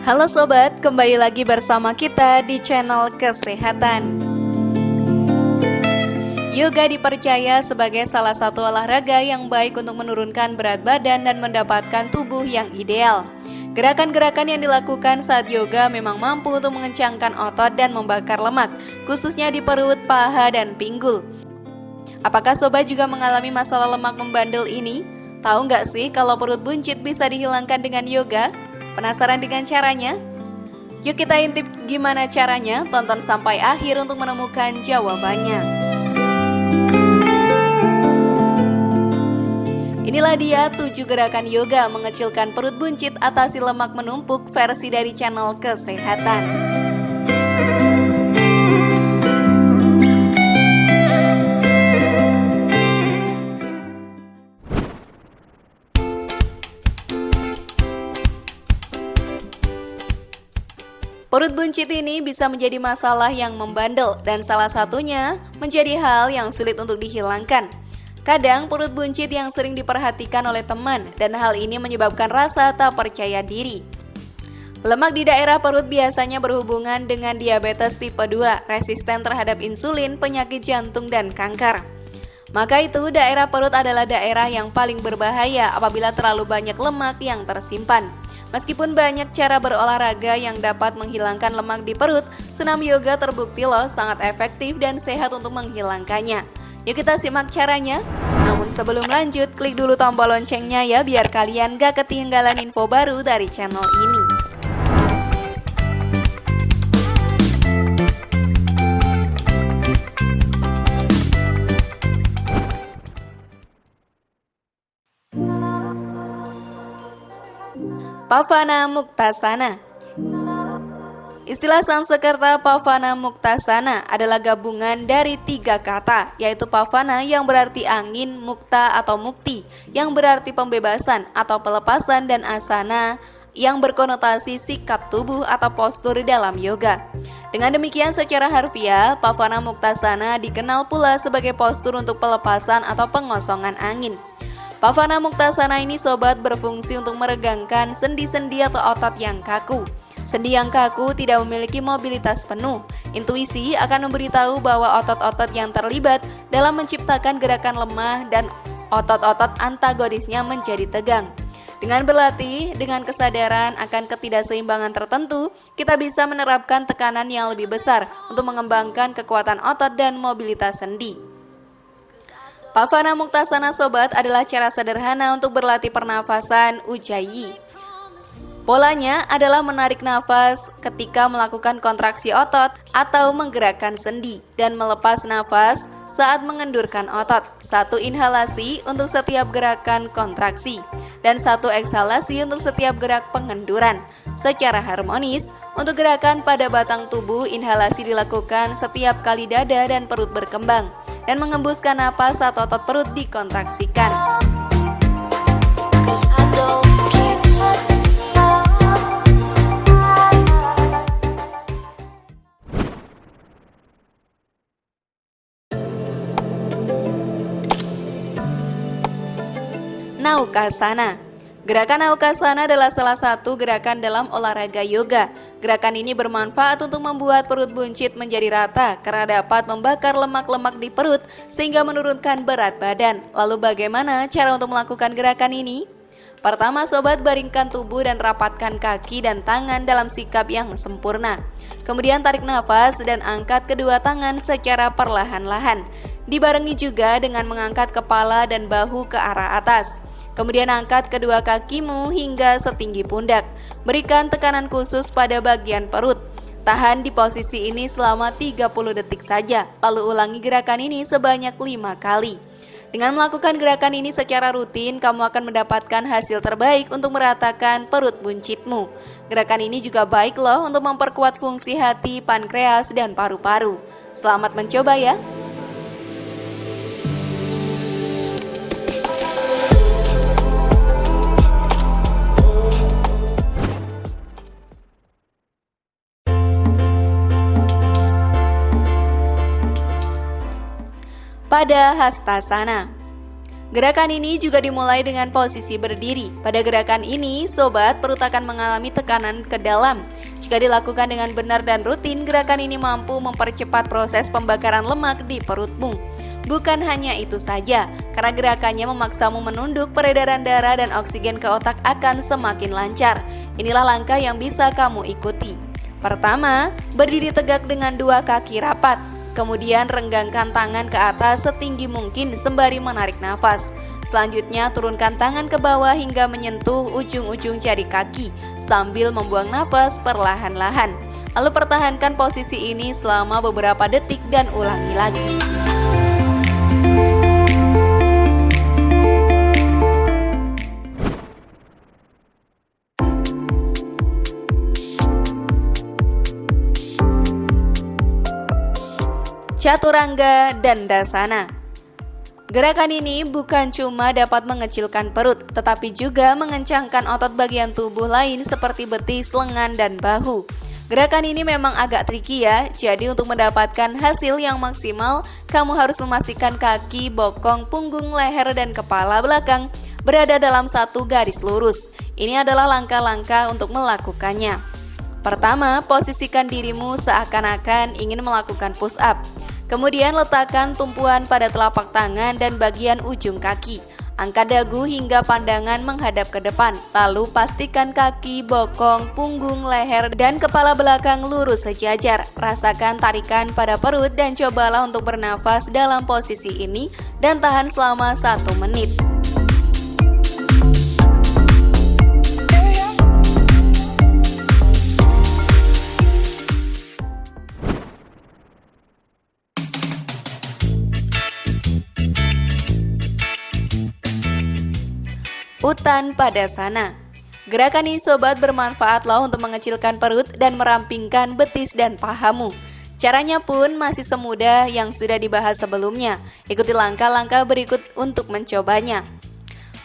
Halo sobat, kembali lagi bersama kita di channel Kesehatan. Yoga dipercaya sebagai salah satu olahraga yang baik untuk menurunkan berat badan dan mendapatkan tubuh yang ideal. Gerakan-gerakan yang dilakukan saat yoga memang mampu untuk mengencangkan otot dan membakar lemak, khususnya di perut, paha, dan pinggul. Apakah sobat juga mengalami masalah lemak membandel ini? Tahu nggak sih kalau perut buncit bisa dihilangkan dengan yoga? Penasaran dengan caranya? Yuk kita intip gimana caranya, tonton sampai akhir untuk menemukan jawabannya. Inilah dia 7 gerakan yoga mengecilkan perut buncit atasi lemak menumpuk versi dari channel Kesehatan. Perut buncit ini bisa menjadi masalah yang membandel dan salah satunya menjadi hal yang sulit untuk dihilangkan. Kadang perut buncit yang sering diperhatikan oleh teman dan hal ini menyebabkan rasa tak percaya diri. Lemak di daerah perut biasanya berhubungan dengan diabetes tipe 2, resisten terhadap insulin, penyakit jantung, dan kanker. Maka itu daerah perut adalah daerah yang paling berbahaya apabila terlalu banyak lemak yang tersimpan. Meskipun banyak cara berolahraga yang dapat menghilangkan lemak di perut, senam yoga terbukti loh sangat efektif dan sehat untuk menghilangkannya. Yuk kita simak caranya. Namun sebelum lanjut, klik dulu tombol loncengnya ya biar kalian gak ketinggalan info baru dari channel ini. Pavana Muktasana. Istilah Sanskerta Pavana Muktasana adalah gabungan dari 3 kata, yaitu Pavana yang berarti angin, Mukta atau mukti yang berarti pembebasan atau pelepasan, dan Asana yang berkonotasi sikap tubuh atau postur dalam yoga. Dengan demikian secara harfiah, Pavana Muktasana dikenal pula sebagai postur untuk pelepasan atau pengosongan angin. Pavana Muktasana ini sobat berfungsi untuk meregangkan sendi-sendi atau otot yang kaku. Sendi yang kaku tidak memiliki mobilitas penuh. Intuisi akan memberitahu bahwa otot-otot yang terlibat dalam menciptakan gerakan lemah dan otot-otot antagonisnya menjadi tegang. Dengan berlatih, dengan kesadaran akan ketidakseimbangan tertentu, kita bisa menerapkan tekanan yang lebih besar untuk mengembangkan kekuatan otot dan mobilitas sendi. Pavana Muktasana sobat adalah cara sederhana untuk berlatih pernafasan Ujjayi. Polanya adalah menarik nafas ketika melakukan kontraksi otot atau menggerakkan sendi dan melepas nafas saat mengendurkan otot. 1 inhalasi untuk setiap gerakan kontraksi dan 1 eksalasi untuk setiap gerak pengenduran. Secara harmonis, untuk gerakan pada batang tubuh, inhalasi dilakukan setiap kali dada dan perut berkembang dan mengembuskan napas saat otot perut dikontraksikan. Naukasana. Gerakan Naukasana adalah salah satu gerakan dalam olahraga yoga. Gerakan ini bermanfaat untuk membuat perut buncit menjadi rata karena dapat membakar lemak-lemak di perut sehingga menurunkan berat badan. Lalu bagaimana cara untuk melakukan gerakan ini? Pertama sobat, baringkan tubuh dan rapatkan kaki dan tangan dalam sikap yang sempurna. Kemudian tarik nafas dan angkat kedua tangan secara perlahan-lahan. Dibarengi juga dengan mengangkat kepala dan bahu ke arah atas. Kemudian angkat kedua kakimu hingga setinggi pundak. Berikan tekanan khusus pada bagian perut. Tahan di posisi ini selama 30 detik saja. Lalu ulangi gerakan ini sebanyak 5 kali. Dengan melakukan gerakan ini secara rutin, kamu akan mendapatkan hasil terbaik untuk meratakan perut buncitmu. Gerakan ini juga baik loh untuk memperkuat fungsi hati, pankreas, dan paru-paru. Selamat mencoba ya! Pada Hastasana. Gerakan ini juga dimulai dengan posisi berdiri. Pada gerakan ini, sobat, perut akan mengalami tekanan ke dalam. Jika dilakukan dengan benar dan rutin, gerakan ini mampu mempercepat proses pembakaran lemak di perutmu. Bukan hanya itu saja, karena gerakannya memaksamu menunduk, peredaran darah dan oksigen ke otak akan semakin lancar. Inilah langkah yang bisa kamu ikuti. Pertama, berdiri tegak dengan dua kaki rapat. Kemudian renggangkan tangan ke atas setinggi mungkin sembari menarik nafas. Selanjutnya turunkan tangan ke bawah hingga menyentuh ujung-ujung jari kaki sambil membuang nafas perlahan-lahan. Lalu pertahankan posisi ini selama beberapa detik dan ulangi lagi. Chaturanga Dandasana. Gerakan ini bukan cuma dapat mengecilkan perut, tetapi juga mengencangkan otot bagian tubuh lain seperti betis, lengan, dan bahu. Gerakan ini memang agak tricky ya, jadi untuk mendapatkan hasil yang maksimal, kamu harus memastikan kaki, bokong, punggung, leher, dan kepala belakang berada dalam satu garis lurus. Ini adalah langkah-langkah untuk melakukannya. Pertama, posisikan dirimu seakan-akan ingin melakukan push up. Kemudian letakkan tumpuan pada telapak tangan dan bagian ujung kaki. Angkat dagu hingga pandangan menghadap ke depan. Lalu pastikan kaki, bokong, punggung, leher, dan kepala belakang lurus sejajar. Rasakan tarikan pada perut dan cobalah untuk bernafas dalam posisi ini dan tahan selama 1 menit. Uttanpadasana. Gerakan ini sobat bermanfaat loh untuk mengecilkan perut dan merampingkan betis dan pahamu. Caranya pun masih semudah yang sudah dibahas sebelumnya. Ikuti langkah-langkah berikut untuk mencobanya.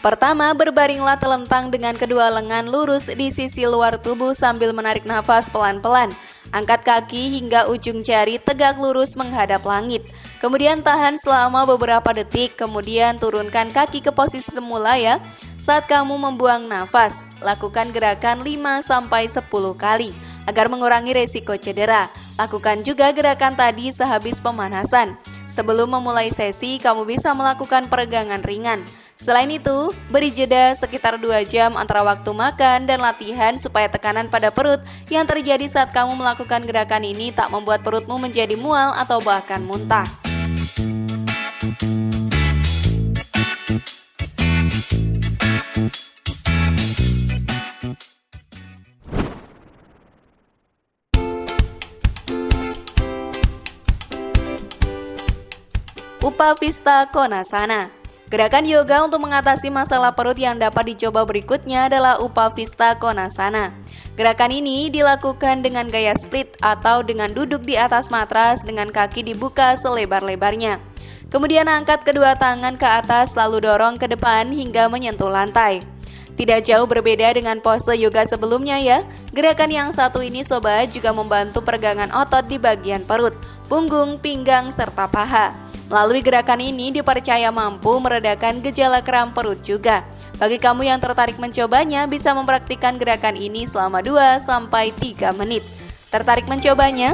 Pertama, berbaringlah telentang dengan kedua lengan lurus di sisi luar tubuh sambil menarik nafas pelan-pelan. Angkat kaki hingga ujung jari tegak lurus menghadap langit. Kemudian tahan selama beberapa detik, kemudian turunkan kaki ke posisi semula ya. Saat kamu membuang nafas, lakukan gerakan 5-10 kali agar mengurangi resiko cedera. Lakukan juga gerakan tadi sehabis pemanasan. Sebelum memulai sesi, kamu bisa melakukan peregangan ringan. Selain itu, beri jeda sekitar 2 jam antara waktu makan dan latihan supaya tekanan pada perut yang terjadi saat kamu melakukan gerakan ini tak membuat perutmu menjadi mual atau bahkan muntah. Upavista Konasana. Gerakan yoga untuk mengatasi masalah perut yang dapat dicoba berikutnya adalah Upavista Konasana. Gerakan ini dilakukan dengan gaya split atau dengan duduk di atas matras dengan kaki dibuka selebar-lebarnya. Kemudian angkat kedua tangan ke atas lalu dorong ke depan hingga menyentuh lantai. Tidak jauh berbeda dengan pose yoga sebelumnya ya. Gerakan yang satu ini sobat juga membantu peregangan otot di bagian perut, punggung, pinggang, serta paha. Melalui gerakan ini dipercaya mampu meredakan gejala kram perut juga. Bagi kamu yang tertarik mencobanya, bisa mempraktikkan gerakan ini selama 2-3 menit. Tertarik mencobanya?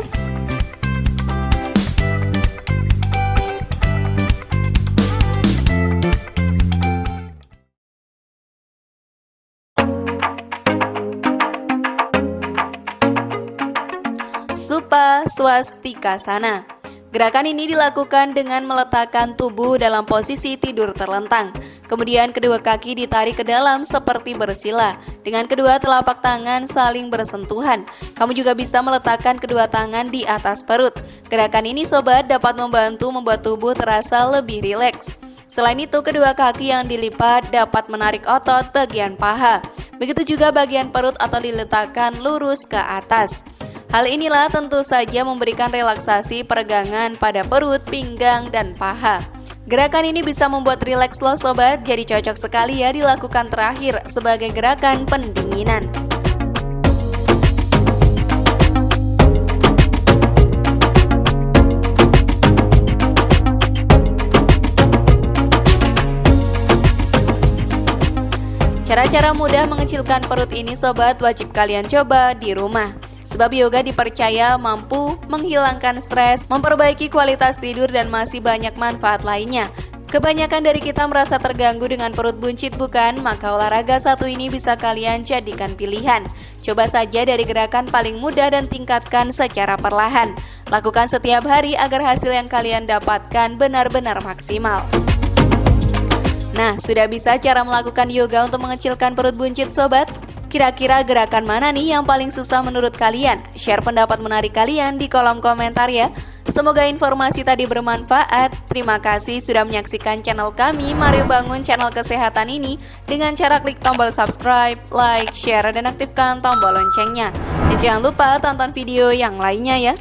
Supha Swastikasana. Gerakan ini dilakukan dengan meletakkan tubuh dalam posisi tidur terlentang. Kemudian kedua kaki ditarik ke dalam seperti bersila. Dengan kedua telapak tangan saling bersentuhan. Kamu juga bisa meletakkan kedua tangan di atas perut. Gerakan ini sobat dapat membantu membuat tubuh terasa lebih rileks. Selain itu, kedua kaki yang dilipat dapat menarik otot bagian paha. Begitu juga bagian perut atau diletakkan lurus ke atas. Hal inilah tentu saja memberikan relaksasi peregangan pada perut, pinggang, dan paha. Gerakan ini bisa membuat rileks loh sobat, jadi cocok sekali ya dilakukan terakhir sebagai gerakan pendinginan. Cara-cara mudah mengecilkan perut ini sobat wajib kalian coba di rumah. Sebab yoga dipercaya mampu menghilangkan stres, memperbaiki kualitas tidur, dan masih banyak manfaat lainnya. Kebanyakan dari kita merasa terganggu dengan perut buncit bukan? Maka olahraga satu ini bisa kalian jadikan pilihan. Coba saja dari gerakan paling mudah dan tingkatkan secara perlahan. Lakukan setiap hari agar hasil yang kalian dapatkan benar-benar maksimal. Nah, sudah bisa cara melakukan yoga untuk mengecilkan perut buncit sobat? Kira-kira gerakan mana nih yang paling susah menurut kalian? Share pendapat menarik kalian di kolom komentar ya. Semoga informasi tadi bermanfaat. Terima kasih sudah menyaksikan channel kami. Mari bangun channel kesehatan ini dengan cara klik tombol subscribe, like, share, dan aktifkan tombol loncengnya. Dan jangan lupa tonton video yang lainnya ya.